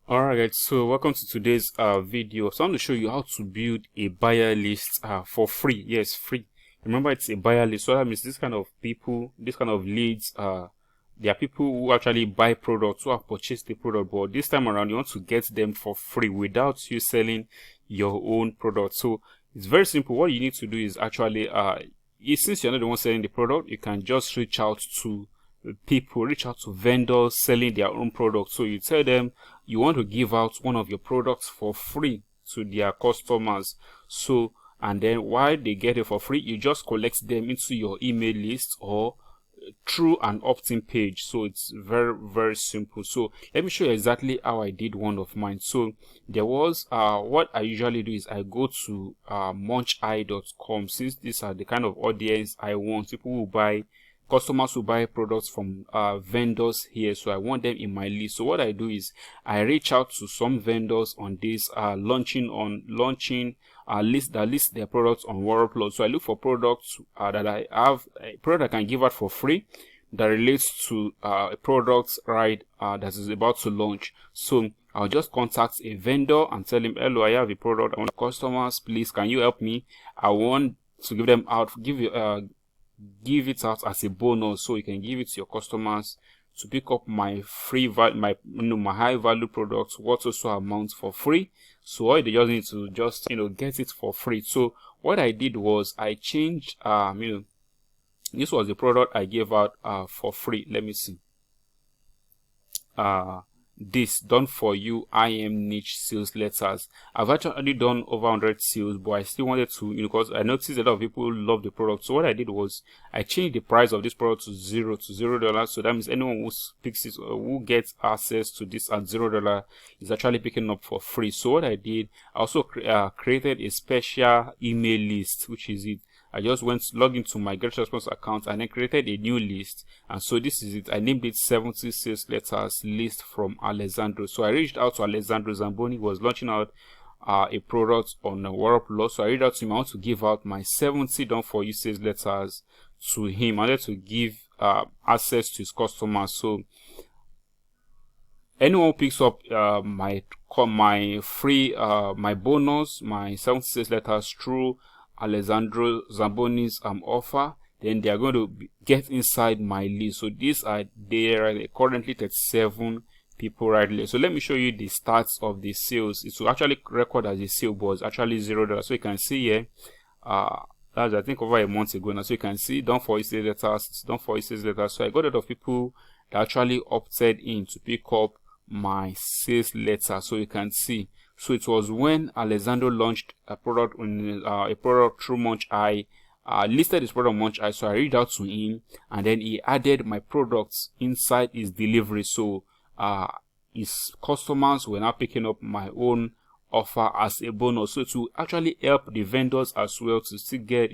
Alright guys, so welcome to today's video. So I'm going to show you how to build a buyer list for free. Yes, free. Remember, it's a buyer list, so that means this kind of people, this kind of leads, they are people who actually buy products, who have purchased the product, but this time around you want to get them for free without you selling your own product. So it's very simple. What you need to do is actually since you're not the one selling the product, you can just reach out to people, reach out to vendors selling their own products. So you tell them you want to give out one of your products for free to their customers. So, and then while they get it for free, you just collect them into your email list or through an opt-in page. So it's very simple. So let me show you exactly how I did one of mine. So there was what I usually do is I go to muncheye.com, since these are the kind of audience I want, people who buy, customers who buy products from vendors here. So I want them in my list. So what I do is I reach out to some vendors on this launching list that list their products on Wordplus. So I look for products that I have, a product I can give out for free that relates to a product that is about to launch. So I'll just contact a vendor and tell him, hello, I have a product, I want customers, please can you help me? I want to give them out, give it out as a bonus, so you can give it to your customers to pick up my free my high value products, what also amounts for free. So all they just need to just get it for free. So what I did was I changed this was the product I gave out for free. Let me see. This done for you IM niche sales letters. I've actually done over 100 sales, but I still wanted to, because I noticed a lot of people love the product. So what I did was I changed the price of this product to $0. So that means anyone who picks it or who gets access to this at $0 is actually picking up for free. So what I did, I also created a special email list, which is it. I just logged into my GetResponse account and then created a new list, and so this is it. I named it 70 sales letters list from Alessandro. So I reached out to Alessandro Zamboni, who was launching out a product on Wordplus. So I reached out to him. I want to give out my 70 done for you sales letters to him. I wanted to give access to his customers. So anyone who picks up my free my bonus, my 70 sales letters through Alessandro Zamboni's offer, then they are going to get inside my list. So there are currently 37 people right there. So let me show you the stats of the sales. It will actually record as a sale, but it's actually $0. So you can see here, that's I think over a month ago now. So you can see done for sales letters, done for sales letters. So I got a lot of people that actually opted in to pick up my sales letter. So you can see. So it was when Alessandro launched a product through Muncheye, listed his product on Muncheye. So I reached out to him, and then he added my products inside his delivery. So his customers were now picking up my own offer as a bonus. So to actually help the vendors as well to still get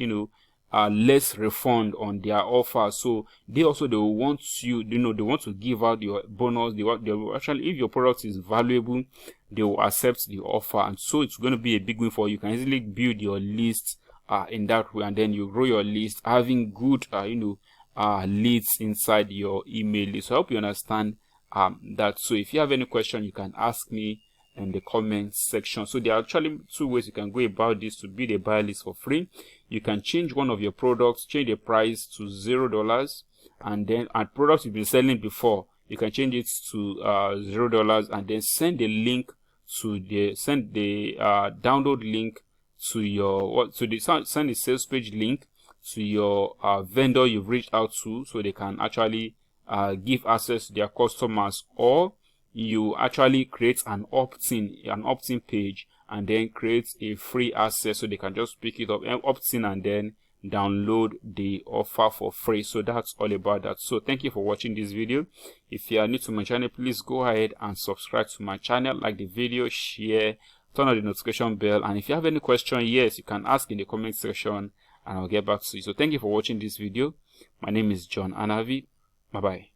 less refund on their offer. So they will want you, they want to give out your bonus. They will actually, if your product is valuable, they will accept the offer, and so it's going to be a big win for you. You can easily build your list in that way, and then you grow your list having good leads inside your email list. So I hope you understand that. So if you have any question, you can ask me in the comment section. So there are actually two ways you can go about this to build a buyer list for free. You can change one of your products, change the price to $0, and then products you've been selling before, you can change it to $0, and then send the link to the download link to your send the sales page link to your vendor you've reached out to, so they can actually give access to their customers. Or you actually create an opt-in page and then create a free access, so they can just pick it up and opt in and then download the offer for free. So that's all about that. So thank you for watching this video. If you are new to my channel, please go ahead and subscribe to my channel, like the video, share, turn on the notification bell, and if you have any question, yes, you can ask in the comment section and I'll get back to you. So thank you for watching this video. My name is John Anavi. Bye bye.